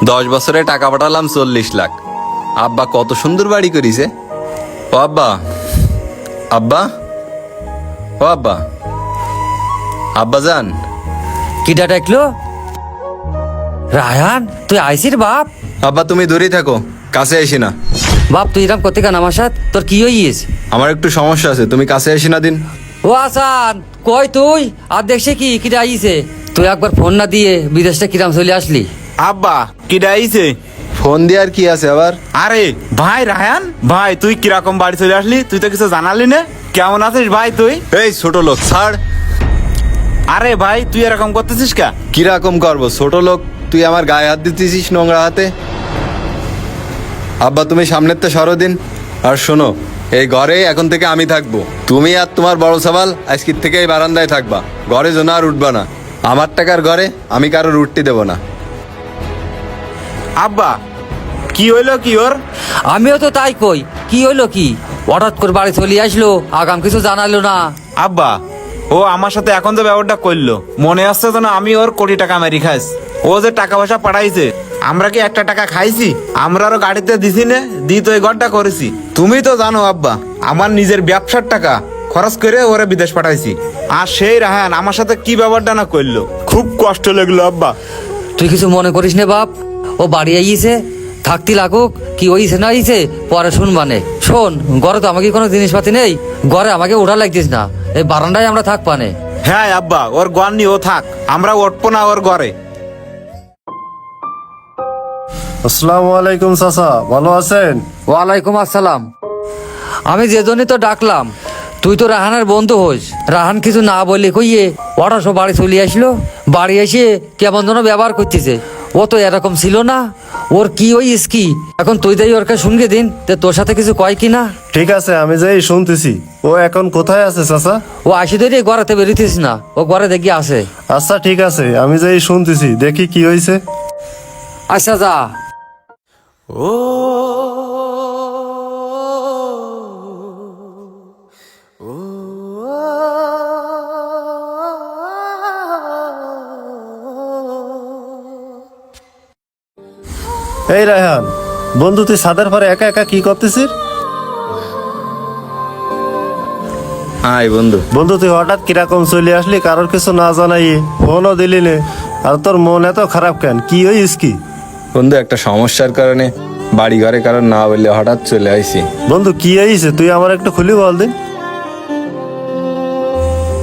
10 বছরে টাকা পাঠালাম 40 লাখ। আব্বা কত সুন্দর বাড়ি করিছে। ও আব্বা, আব্বা, ও আব্বা, আব্বা যান। কিটা ডাকলো? রায়ান, তুই আইসির বাপ? আব্বা তুমি দূরেই থাকো, কাছে আসি না। বাপ তুই এরকম করতে কেন আমার সাথে? তোর কি হইস? আমার একটু সমস্যা আছে, তুমি কাছে আসি না দিন। ও আসান, কই তুই? আর দেখছে কি কিটা আইছে? তুই একবার ফোন না দিয়ে বিদেশটা কিরাম চলে আসলি? আব্বা কিডা আইছে? ফোন দিয়ে আর কি আছে আবার? আরে ভাই রায়ান, ভাই তুই কিরকম বাড়ি চলে আসলি? তুই তো কিছু জানালি না। কেমন আছিস ভাই তুই? এই ছোট লোক ছাড়। আরে ভাই তুই এরকম করতেছিস কা? কিরকম করবো ছোট লোক? তুই আমার গায়ে হাত দিতেছিস নোংরা হাতে। আব্বা তুমি সামনের তো সরো দিন। আর শোনো, এই ঘরে এখন থেকে আমি থাকবো। তুমি আর তোমার বড় সবাল আজকের থেকে এই বারান্দায় থাকবা, ঘরে যেন আর উঠবা না। আমার টাকার ঘরে আমি কারোর উঠতে দেবো না। আব্বা কি হইলো কি ওর? আমিও তো তাই কই, কি হইলো কি? হঠাৎ করে বাড়ি চলে আসলো, আগাম কিছু জানালো না। আব্বা ও আমার সাথে এখন যে ব্যবহারটা করলো, মনে আসছে তো না আমি ওর কোটি টাকা মেরি খাইস। ও যে টাকা পয়সা পাঠাইছে, আমরা কি একটা টাকা খাইছি? আমরা আরো গাড়িতে দিছি না, দি তো এই ঘরটা করেছি। তুমি তো জানো আব্বা, আমার নিজের ব্যবসার টাকা খরচ করে ওরে বিদেশ পাঠাইছি। আর সেই রাহান আমার সাথে কি ব্যবহারটা না করলো, খুব কষ্ট লাগলো আব্বা। তুই কিছু মনে করিস না বাপ, ও বাড়ি আইছে, থাকতে লাগুক, কি হইছে না হইছে পরে শুনবানে। শোন, ঘরে তো আমাকে কোনো জিনিসপাতি নেই, ঘরে আমাকে উঠা লাগতিস না, এই বারান্দায় আমরা থাকবানে। হ্যাঁ আব্বা, ওর ঘর নি ও থাক, আমরা উঠবো না ওর ঘরে। আসসালামু আলাইকুম চাচা, ভালো আছেন? ওয়ালাইকুম আসসালাম। আমি যে জন্যই তো ডাকলাম, তুই তো রাহানের বন্ধু হোস। রাহান কিছু না বললে কইয়ে ওরা সব বাড়ি চলে আসলো। বাড়ি এসে কেমন যেন ব্যবহার করতেছে। ও তো এরকম ছিল না। ওর কি হইস কি এখন? তুই যাই ওরকে শুনকে দিন, তে তোর সাথে কিছু কয় কি না? ঠিক আছে, আমি যাই শুনতেছি। ও এখন কোথায় আছে চাচা? ও আসি ধরে ঘরেতে বেরিয়েছিস না, ও ঘরে দেখি আছে। আচ্ছা ঠিক আছে, আমি যাই শুনতেছি, দেখি কি হয়েছে। আচ্ছা যা। এই রায়হান, বন্ধু তুই ছাদের পরে একা একা কি করতেছিস? হাই বন্ধু। বন্ধু তুই হঠাৎ কিরকম চলে আসলি, কারোর কিছু না জানাই, ফোনও দিলি নে। আর তোর মন এত খারাপ কেন, কি হইস কি? বন্ধু একটা সমস্যার কারণে বাড়ি ঘরে কারণ না বললে হঠাৎ চলে আইছি। বন্ধু কি হয়েছে, তুই আমার একটু খুলি বল দিন।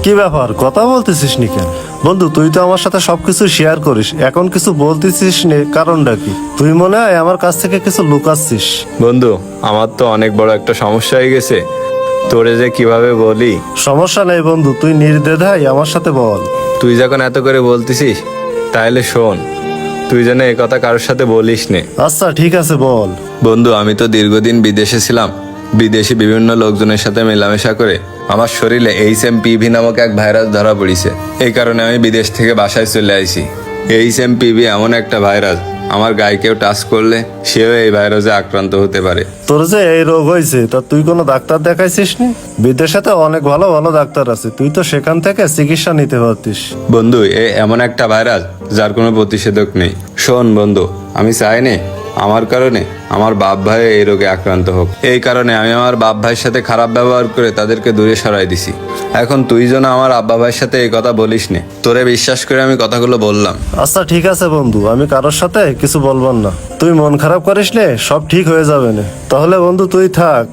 কি ব্যাপার, কথা বলতেছিস নি কেন? বন্ধু তুই তো আমার সাথে সবকিছু শেয়ার করিস, এখন কিছু বলতেছিস নে, কারণটা কি? তুই মনে হয় আমার কাছ থেকে কিছু লুকাচ্ছিস। বন্ধু আমার তো অনেক বড় একটা সমস্যা হয়ে গেছে, তোরে যে কিভাবে বলি। সমস্যা নেই বন্ধু, তুই নির্দ্বিধায় আমার সাথে বল। তুই যখন এত করে বলতেছিস তাহলে শোন, তুই যেন এ কথা কারোর সাথে বলিস নে। আচ্ছা ঠিক আছে বল। বন্ধু আমি তো দীর্ঘদিন বিদেশে ছিলাম। বিদেশি বিভিন্ন লোকজনের সাথে মেলামেশা করে আমার শরীরে HMPV নামক এক ভাইরাস ধরা পড়েছে। এই কারণে আমি বিদেশ থেকে বাসায় চলে আইছি। HMPV এমন একটা ভাইরাস, আমার গায়ে কেউ টাচ করলে সেও এই ভাইরাসে আক্রান্ত হতে পারে। তোর যে এই রোগ হয়েছে, তা তুই কোনো ডাক্তার দেখাইছিস নি? বিদেশে তো অনেক ভালো ভালো ডাক্তার আছে, তুই তো সেখান থেকে চিকিৎসা নিতে পারতিস। বন্ধু এমন একটা ভাইরাস যার কোনো প্রতিষেধক নেই। শোন বন্ধু, আমি চাই না আমার কারণে আমার বাপ ভাই এই রোগে আক্রান্ত হোক। এই কারণে আমি আমার বাপ ভাইয়ের সাথে খারাপ ব্যবহার করে তাদেরকে দূরে সরাই দিছি। এখন তুই যেন আমার আব্বা ভাইয়ের সাথে এই কথা বলিস নে। তোরে বিশ্বাস করে আমি কথাগুলো বললাম। আচ্ছা ঠিক আছে বন্ধু, আমি কারোর সাথে কিছু বলবো না। তুই মন খারাপ করিস নে, সব ঠিক হয়ে যাবে না। তাহলে বন্ধু তুই থাক,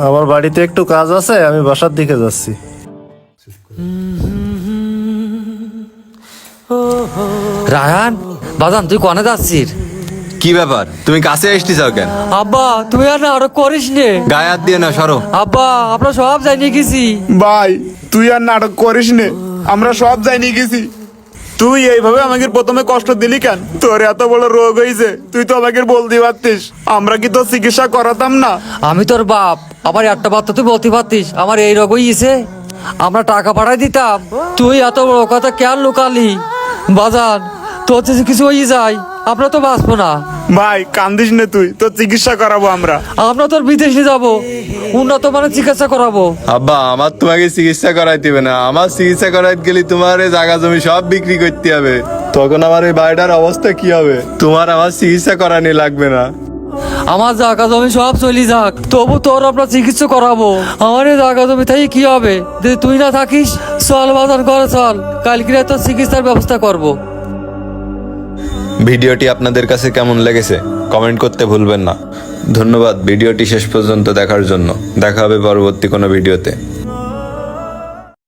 আমার বাড়িতে একটু কাজ আছে, আমি বাসার দিকে যাচ্ছি। রায়ান বাজান, তুই কনে যাচ্ছিস? কি ব্যাপার, তুমি কাছে আসতে চাও কেন? আব্বা তুই আর নাটক করিস নে। গায়ে হাত দিয়ে না, সরো। আব্বা আমরা সব জানি গেছি। ভাই তুই আর নাটক করিস নে, আমরা সব জানি গেছি। তুই এইভাবে আমাকে প্রথমে কষ্ট দিলি কেন? তোর এত বড় রোগ হয়েছে, তুই তো আমাকে বলতে পারতিস, আমরা কি তোর চিকিৎসা করাতাম না? আমি তোর বাপ, আবার একটা বার্তা তুই বলতে পারতিস আমার এই রোগ হইছে, আমরা টাকা পাঠাই দিতাম। তুই এত বড় কথা কেন লুকালি? বাজান তোর যদি কিছু হয়ে যায় আমরা তো বাঁচবো না। ভাই কান্দিস নে, তুই তোর চিকিৎসা করাবো আমরা। আমরা তোর বিদেশে যাব, উন্নত মানের চিকিৎসা করাবো। আব্বা আমার তোমাকে চিকিৎসা করাইতে হবে না, আমার চিকিৎসা করাইতে গেলে তোমার এই জায়গা জমি সব বিক্রি করতে হবে। তখন আমার এই বাড়িটার অবস্থা কি হবে? তোমার আমার চিকিৎসা করানি লাগবে না। আমার জায়গা জমি সব চলি যাক, তবু তোর আমরা চিকিৎসা করাবো। আমার এই জায়গা জমি থেকে কি হবে যদি তুই না থাকিস? চল বাজার করে চল, কালকে তোর চিকিৎসার ব্যবস্থা করবো। ভিডিওটি আপনাদের কাছে কেমন লেগেছে কমেন্ট করতে ভুলবেন না। ধন্যবাদ ভিডিওটি শেষ পর্যন্ত দেখার জন্য। দেখা হবে পরবর্তী কোনো ভিডিওতে।